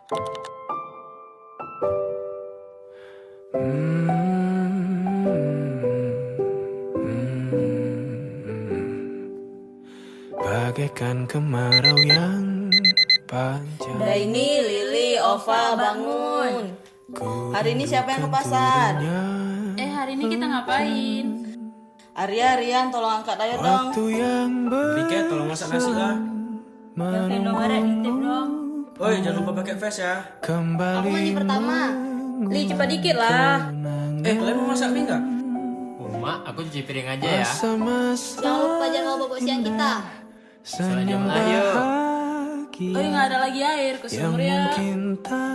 Bagaikan kemarau yang panjang. Daini, Lili, Ova, bangun. Hari ini siapa yang ke pasar? Hari ini kita ngapain? Arya, Rian, tolong angkat ayo dong. Rike, tolong masak nasi lah. Oke dong, ada nitip dong. Oi, jangan lupa pakai vest ya. Aku mandi pertama. Li, cepat dikit lah. Kalian mau masak mie nggak? Mak, aku cuci piring aja ya. Jangan lupa jaga bobok siang kita. Salah jam ayo. Nggak ada lagi air ke sumur ya.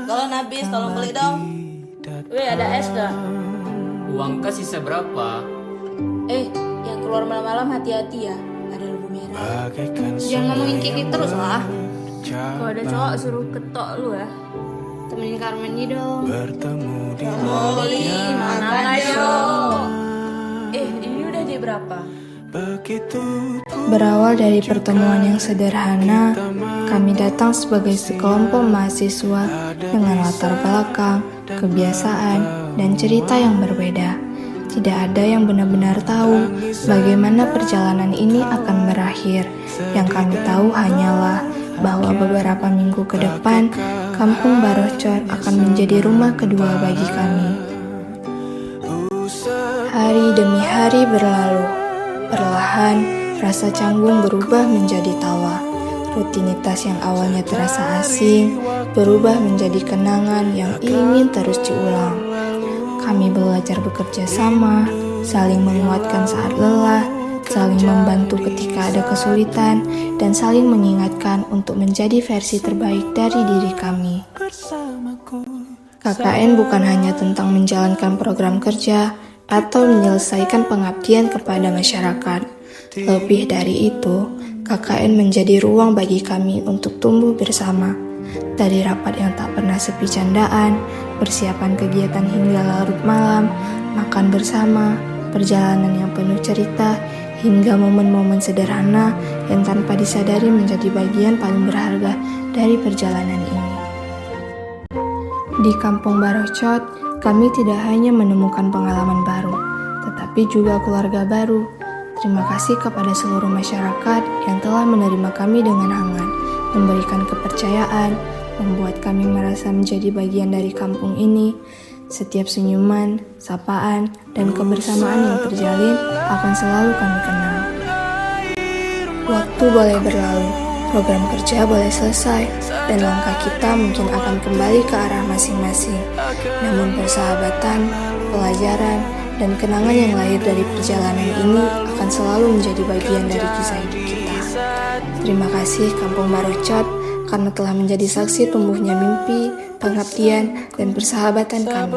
Galon habis, tolong beli dong. Ada es gak? Uang kas sisa berapa? Yang keluar malam-malam hati-hati ya. Ada lampu merah. Jangan Ngomongin Kiki terus lah. Kalau ada cowok suruh ketok lu ya. Temenin Carmennya dong. bertemu di Oli, mana ayo. Ini udah jam berapa? begitu Berawal dari pertemuan yang sederhana, kami datang sebagai sekelompok mahasiswa dengan latar belakang, kebiasaan, dan cerita yang berbeda. Tidak ada yang benar-benar tahu bagaimana perjalanan ini akan berakhir. Yang kami tahu hanyalah bahwa beberapa minggu ke depan, Kampung Barocot akan menjadi rumah kedua bagi kami. Hari demi hari berlalu. Perlahan, rasa canggung berubah menjadi tawa. Rutinitas yang awalnya terasa asing berubah menjadi kenangan yang ingin terus diulang. Kami belajar bekerja sama, saling menguatkan saat lelah, saling membantu ketika ada kesulitan, dan saling mengingatkan untuk menjadi versi terbaik dari diri kami. KKN bukan hanya tentang menjalankan program kerja atau menyelesaikan pengabdian kepada masyarakat. Lebih dari itu, KKN menjadi ruang bagi kami untuk tumbuh bersama. Dari rapat yang tak pernah sepi candaan, persiapan kegiatan hingga larut malam, makan bersama, perjalanan yang penuh cerita, hingga momen-momen sederhana yang tanpa disadari menjadi bagian paling berharga dari perjalanan ini. Di Kampung Barocot, kami tidak hanya menemukan pengalaman baru, tetapi juga keluarga baru. Terima kasih kepada seluruh masyarakat yang telah menerima kami dengan hangat, memberikan kepercayaan, membuat kami merasa menjadi bagian dari kampung ini. Setiap senyuman, sapaan, dan kebersamaan yang terjalin akan selalu kami kenal. Waktu boleh berlalu, program kerja boleh selesai, dan langkah kita mungkin akan kembali ke arah masing-masing. Namun persahabatan, pelajaran, dan kenangan yang lahir dari perjalanan ini akan selalu menjadi bagian dari kisah hidup kita. Terima kasih Kampung Barocot karena telah menjadi saksi tumbuhnya mimpi, pengabdian, dan persahabatan kami.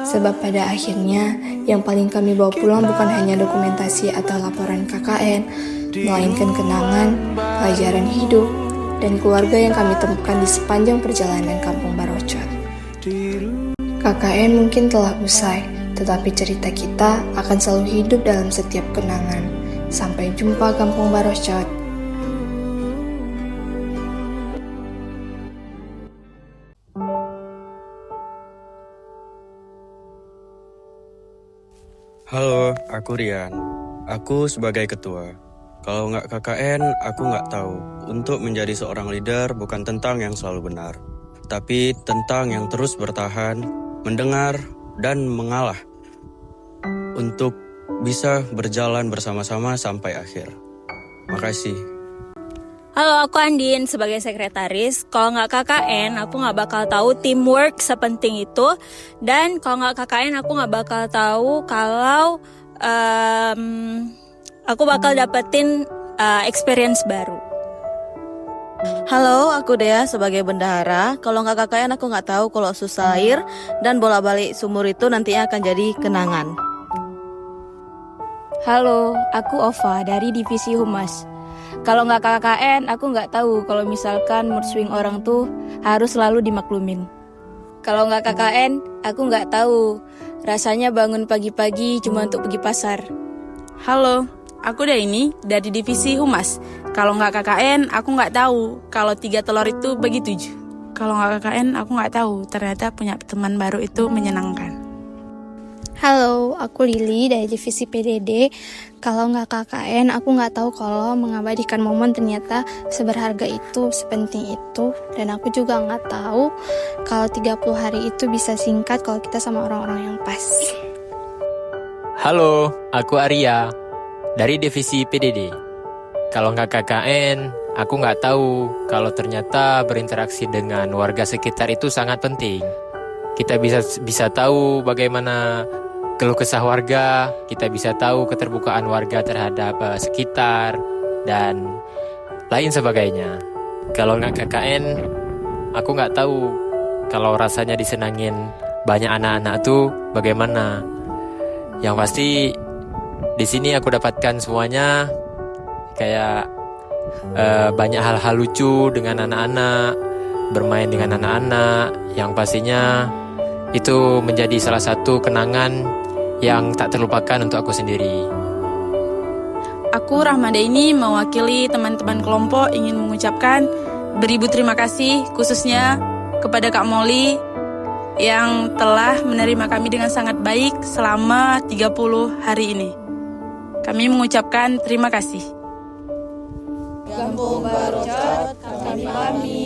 Sebab pada akhirnya, yang paling kami bawa pulang bukan hanya dokumentasi atau laporan KKN, melainkan kenangan, pelajaran hidup, dan keluarga yang kami temukan di sepanjang perjalanan Kampung Barocot. KKN mungkin telah usai, tetapi cerita kita akan selalu hidup dalam setiap kenangan. Sampai jumpa Kampung Barocot. Halo, aku Rian. Aku sebagai ketua. Kalau nggak KKN, aku nggak tahu. Untuk menjadi seorang leader bukan tentang yang selalu benar, tapi tentang yang terus bertahan, mendengar, dan mengalah untuk bisa berjalan bersama-sama sampai akhir. Makasih. Halo, aku Andin sebagai sekretaris. Kalau nggak KKN, aku nggak bakal tahu teamwork sepenting itu. Dan kalau nggak KKN, aku nggak bakal tahu kalau aku bakal dapetin experience baru. Halo, aku Dea sebagai bendahara. Kalau nggak KKN aku nggak tahu kalau susah air dan bola balik sumur itu nantinya akan jadi kenangan. Halo, aku Ova dari Divisi Humas. Kalau nggak KKN, aku nggak tahu kalau misalkan mood swing orang tuh harus selalu dimaklumin. Kalau nggak KKN, aku nggak tahu rasanya bangun pagi-pagi cuma untuk pergi pasar. Halo, aku Daini dari Divisi Humas. Kalau nggak KKN, aku nggak tahu kalau 3 telur itu bagi 7. kalau nggak KKN aku nggak tahu ternyata punya teman baru itu menyenangkan. Halo, aku Lili dari divisi PDD. Kalau nggak KKN, aku nggak tahu kalau mengabadikan momen ternyata seberharga itu, sepenting itu. Dan aku juga nggak tahu kalau 30 hari itu bisa singkat kalau kita sama orang-orang yang pas. Halo, aku Arya dari divisi PDD. Kalau nggak KKN, aku nggak tahu kalau ternyata berinteraksi dengan warga sekitar itu sangat penting. Kita bisa tahu bagaimana keluh kesah warga, kita bisa tahu keterbukaan warga terhadap sekitar, dan lain sebagainya. Kalau nggak KKN, aku nggak tahu kalau rasanya disenangin banyak anak-anak tuh bagaimana. Yang pasti di sini aku dapatkan semuanya, kayak banyak hal-hal lucu dengan anak-anak, bermain dengan anak-anak, yang pastinya itu menjadi salah satu kenangan yang tak terlupakan untuk aku sendiri. Aku Rahmada ini mewakili teman-teman kelompok ingin mengucapkan beribu terima kasih khususnya kepada Kak Molly yang telah menerima kami dengan sangat baik selama 30 hari ini. Kami mengucapkan terima kasih. Kampung Barocot, kami pamit.